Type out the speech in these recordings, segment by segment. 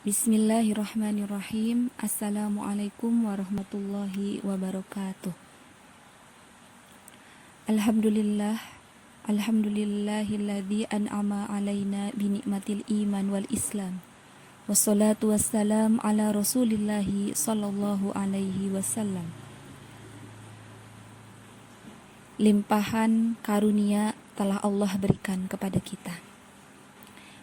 Bismillahirrahmanirrahim. Assalamualaikum warahmatullahi wabarakatuh. Alhamdulillah. Alhamdulillahilladzi an'ama alaina binikmatil iman wal islam. Wassalatu wassalam ala rasulillahi sallallahu alaihi wasallam. Limpahan karunia telah Allah berikan kepada kita.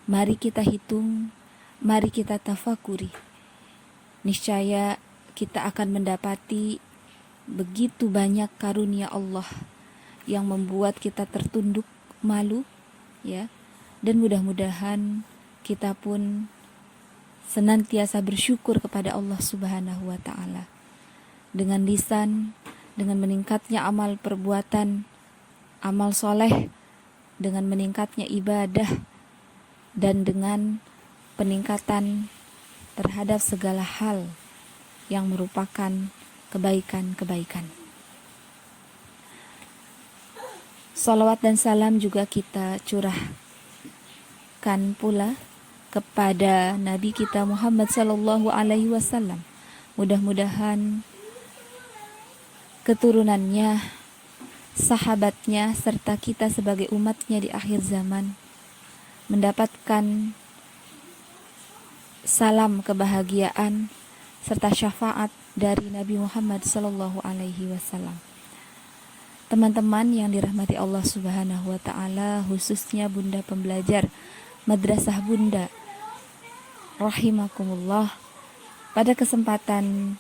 Mari kita hitung, mari kita tafakuri. Niscaya kita akan mendapati begitu banyak karunia Allah yang membuat kita tertunduk malu, ya. Dan mudah-mudahan kita pun senantiasa bersyukur kepada Allah Subhanahu wa taala. Dengan lisan, dengan meningkatnya amal perbuatan, amal soleh, dengan meningkatnya ibadah, dan dengan peningkatan terhadap segala hal yang merupakan kebaikan-kebaikan. Salawat dan salam juga kita curahkan pula kepada Nabi kita Muhammad sallallahu alaihi wasallam. Mudah-mudahan keturunannya, sahabatnya, serta kita sebagai umatnya di akhir zaman mendapatkan salam kebahagiaan serta syafaat dari Nabi Muhammad sallallahu alaihi wasallam. Teman-teman yang dirahmati Allah Subhanahu wa taala, khususnya Bunda pembelajar Madrasah Bunda rahimakumullah, pada kesempatan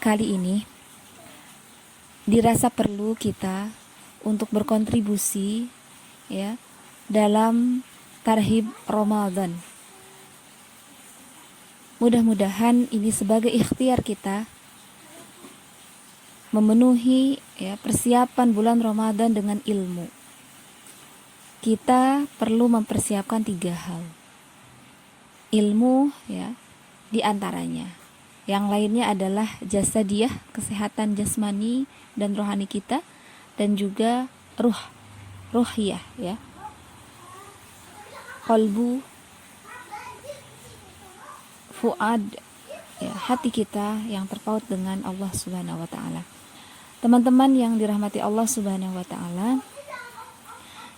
kali ini dirasa perlu kita untuk berkontribusi, ya, dalam tarhib Ramadan. Mudah-mudahan ini sebagai ikhtiar kita memenuhi, ya, persiapan bulan Ramadan dengan ilmu. Kita perlu mempersiapkan 3 hal. Ilmu, ya, di antaranya. Yang lainnya adalah jasadiyah, kesehatan jasmani dan rohani kita, dan juga ruhiyah, ya. Qalbu, fuad, ya, hati kita yang terpaut dengan Allah Subhanahu wa taala. Teman-teman yang dirahmati Allah Subhanahu wa taala,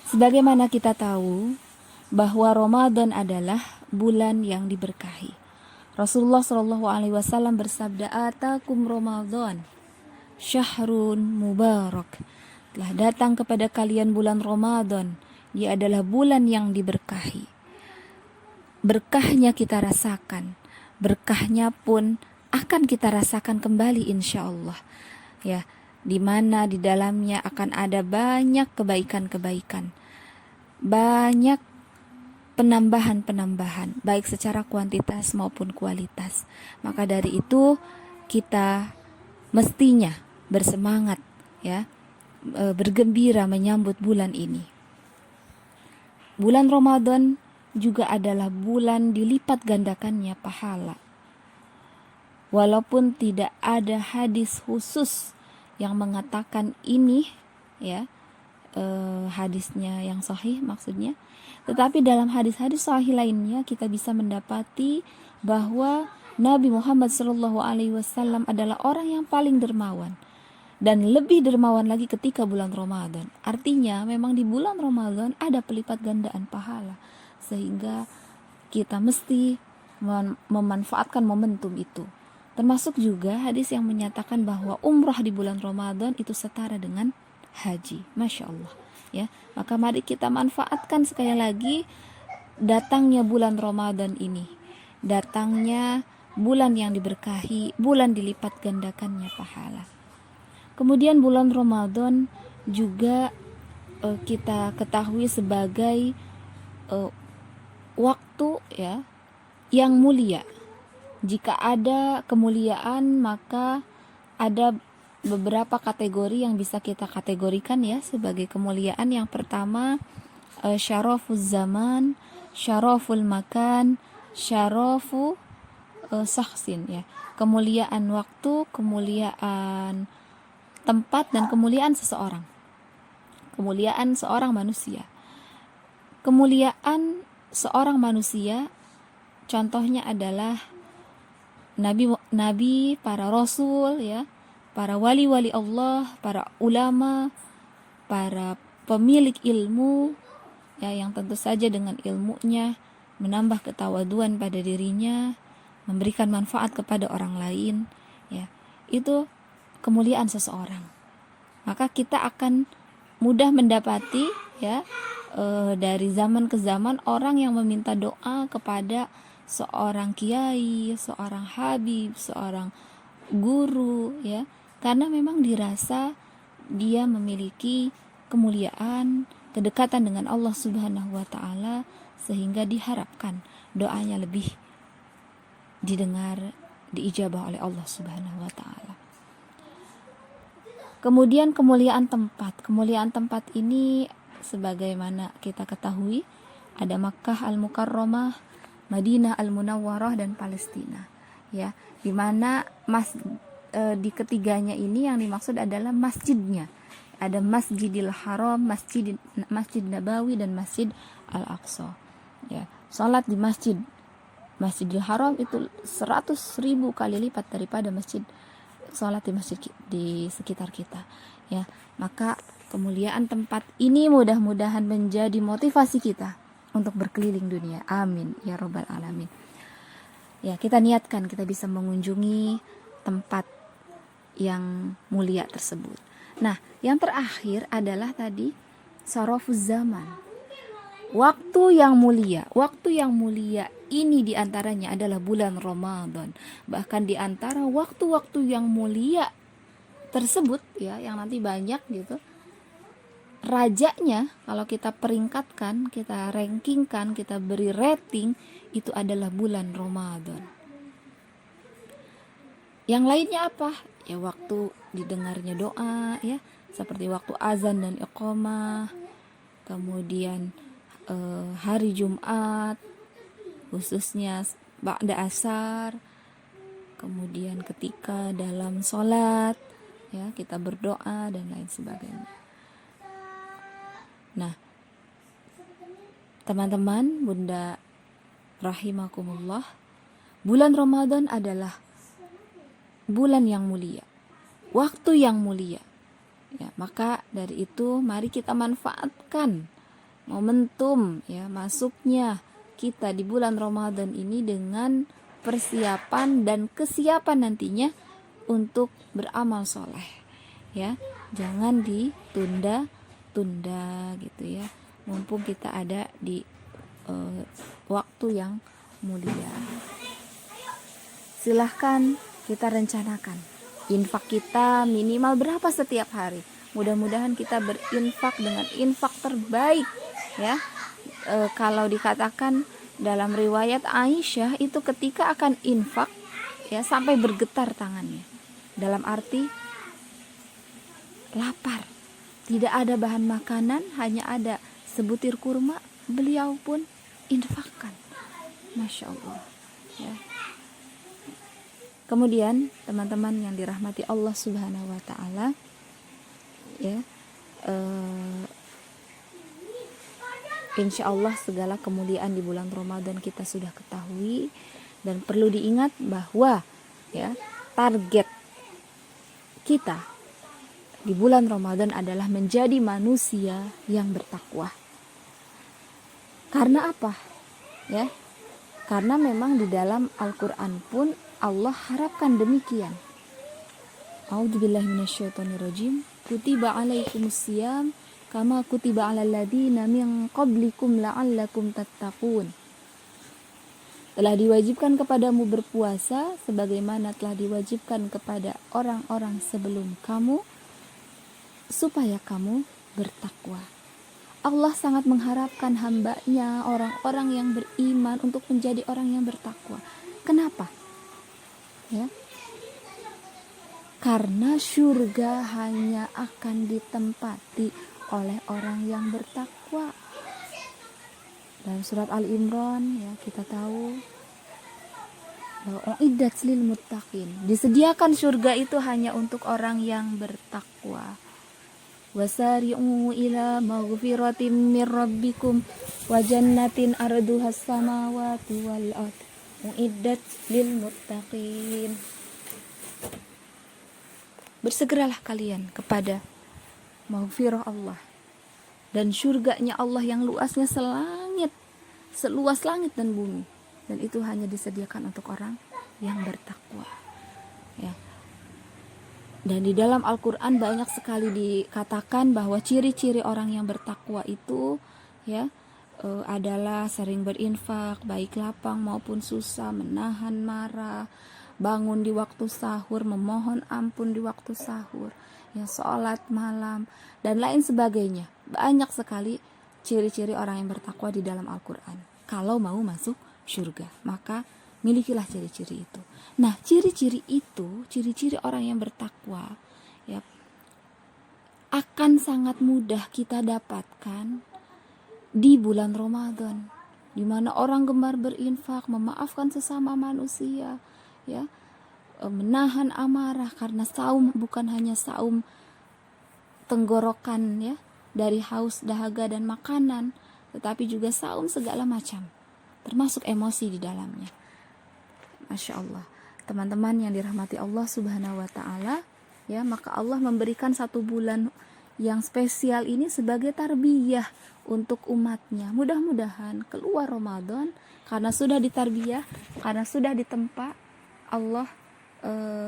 sebagaimana kita tahu bahwa Ramadan adalah bulan yang diberkahi. Rasulullah Shallallahu alaihi wasallam bersabda, "Atakum Ramadan syahrun mubarak." Telah datang kepada kalian bulan Ramadan. Dia adalah bulan yang diberkahi. Berkahnya kita rasakan. Berkahnya pun akan kita rasakan kembali insya Allah, ya, di mana di dalamnya akan ada banyak kebaikan-kebaikan, banyak penambahan-penambahan, baik secara kuantitas maupun kualitas. Maka dari itu kita mestinya bersemangat, ya, bergembira menyambut bulan ini. Bulan Ramadan juga adalah bulan dilipat gandakannya pahala. Walaupun tidak ada hadis khusus yang mengatakan ini, ya, hadisnya yang sahih maksudnya, tetapi dalam hadis-hadis sahih lainnya kita bisa mendapati bahwa Nabi Muhammad SAW adalah orang yang paling dermawan, dan lebih dermawan lagi ketika bulan Ramadan. Artinya memang di bulan Ramadan ada pelipat gandaan pahala, sehingga kita mesti memanfaatkan momentum itu. Termasuk juga hadis yang menyatakan bahwa umrah di bulan Ramadan itu setara dengan haji. Masya Allah, ya. Maka mari kita manfaatkan sekali lagi datangnya bulan Ramadan ini, datangnya bulan yang diberkahi, bulan dilipat gandakannya pahala. Kemudian bulan Ramadan juga kita ketahui sebagai waktu, ya, yang mulia. Jika ada kemuliaan, maka ada beberapa kategori yang bisa kita kategorikan, ya, sebagai kemuliaan. Yang pertama, syarafuz zaman, syaraful makan, syarafu sakhsin, ya. Kemuliaan waktu, kemuliaan tempat, dan kemuliaan seseorang. Kemuliaan seorang manusia. Kemuliaan seorang manusia contohnya adalah nabi, para rasul ya, para wali-wali Allah, para ulama, para pemilik ilmu ya, yang tentu saja dengan ilmunya menambah ketawaduan pada dirinya, memberikan manfaat kepada orang lain ya. Itu kemuliaan seseorang. Maka kita akan mudah mendapati ya, dari zaman ke zaman orang yang meminta doa kepada seorang kiai, seorang habib, seorang guru ya, karena memang dirasa dia memiliki kemuliaan, kedekatan dengan Allah Subhanahu wa taala, sehingga diharapkan doanya lebih didengar, diijabah oleh Allah Subhanahu wa taala. Kemudian kemuliaan tempat. Kemuliaan tempat ini sebagaimana kita ketahui ada Makkah Al-Mukarramah, Madinah Al-Munawwarah, dan Palestina. Ya, di mana di ketiganya ini yang dimaksud adalah masjidnya. Ada Masjidil Haram, Masjid Nabawi, dan Masjid Al-Aqsa. Ya, salat di Masjidil Haram itu 100.000 kali lipat daripada salat di masjid di sekitar kita ya. Maka kemuliaan tempat ini mudah-mudahan menjadi motivasi kita untuk berkeliling dunia, amin ya robbal alamin ya. Kita niatkan kita bisa mengunjungi tempat yang mulia tersebut. Nah, yang terakhir adalah tadi sarafuz zaman, waktu yang mulia. Waktu yang mulia ini diantaranya adalah bulan Ramadan. Bahkan diantara waktu-waktu yang mulia tersebut ya, yang nanti banyak gitu, rajanya kalau kita peringkatkan, kita rankingkan, kita beri rating, itu adalah bulan Ramadan. Yang lainnya apa? Ya waktu didengarnya doa ya, seperti waktu azan dan iqamah, kemudian hari Jumat khususnya ba'da asar, kemudian ketika dalam sholat ya kita berdoa dan lain sebagainya. Nah, teman-teman, Bunda rahimakumullah, bulan Ramadan adalah bulan yang mulia, waktu yang mulia ya. Maka dari itu mari kita manfaatkan momentum ya masuknya kita di bulan Ramadan ini dengan persiapan dan kesiapan nantinya untuk beramal soleh ya. Jangan ditunda-tunda gitu ya, mumpung kita ada di waktu yang mulia. Silahkan kita rencanakan infak kita minimal berapa setiap hari. Mudah-mudahan kita berinfak dengan infak terbaik ya. Kalau dikatakan dalam riwayat Aisyah itu ketika akan infak ya sampai bergetar tangannya, dalam arti lapar, tidak ada bahan makanan, hanya ada sebutir kurma, beliau pun infakkan. Masya Allah ya. Kemudian teman-teman yang dirahmati Allah Subhanahu wa taala ya, insya Allah segala kemuliaan di bulan Ramadan kita sudah ketahui, dan perlu diingat bahwa ya target kita di bulan Ramadan adalah menjadi manusia yang bertakwa. Karena apa? Ya, karena memang di dalam Al-Quran pun Allah harapkan demikian. A'udzubillahi minasyaitonirrajim. Kutiba alaikumusiyam kama kutiba alal ladzina min qablikum la'allakum tattaqun. Telah diwajibkan kepadamu berpuasa sebagaimana telah diwajibkan kepada orang-orang sebelum kamu supaya kamu bertakwa. Allah sangat mengharapkan hambanya, orang-orang yang beriman, untuk menjadi orang yang bertakwa. Kenapa? Ya. Karena surga hanya akan ditempati oleh orang yang bertakwa. Dalam surat Al-Imran ya kita tahu bahwa uiddat lil muttaqin, disediakan surga itu hanya untuk orang yang bertakwa. Wasari'u ila maghfiratin mir rabbikum wa jannatin arduhas samawati wal ardh uiddat lil muttaqin. Bersegeralah kalian kepada maghfirah Allah dan syurganya Allah yang luasnya seluas langit dan bumi, dan itu hanya disediakan untuk orang yang bertakwa, ya. Dan di dalam Al-Quran banyak sekali dikatakan bahwa ciri-ciri orang yang bertakwa itu, ya, adalah sering berinfak, baik lapang maupun susah, menahan marah, bangun di waktu sahur, memohon ampun di waktu sahur, ya, sholat malam, dan lain sebagainya. Banyak sekali ciri-ciri orang yang bertakwa di dalam Al-Quran. Kalau mau masuk surga, maka milikilah ciri-ciri itu. Nah, ciri-ciri itu, ciri-ciri orang yang bertakwa, ya, akan sangat mudah kita dapatkan di bulan Ramadan, di mana orang gemar berinfak, memaafkan sesama manusia, ya, menahan amarah, karena saum bukan hanya saum tenggorokan, ya, dari haus, dahaga dan makanan, tetapi juga saum segala macam, termasuk emosi di dalamnya. Masya Allah, teman-teman yang dirahmati Allah Subhanahu wa Ta'ala, ya, maka Allah memberikan satu bulan yang spesial ini sebagai tarbiyah untuk umatnya. Mudah-mudahan keluar Ramadan, karena sudah ditarbiyah, karena sudah ditempa, Allah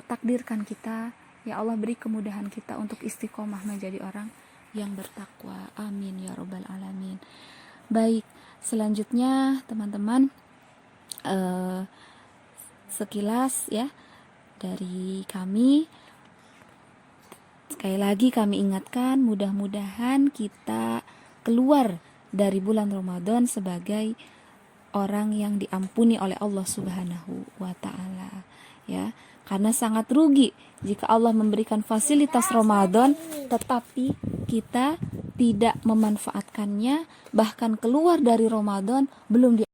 takdirkan kita, ya Allah beri kemudahan kita untuk istiqomah menjadi orang yang bertakwa. Amin ya Rabbal Alamin. Baik, selanjutnya teman-teman, sekilas, ya, dari kami. Sekali lagi kami ingatkan, mudah-mudahan kita keluar dari bulan Ramadan sebagai orang yang diampuni oleh Allah Subhanahu wa Ta'ala, ya. Karena sangat rugi jika Allah memberikan fasilitas Ramadan tetapi kita tidak memanfaatkannya, bahkan keluar dari Ramadan belum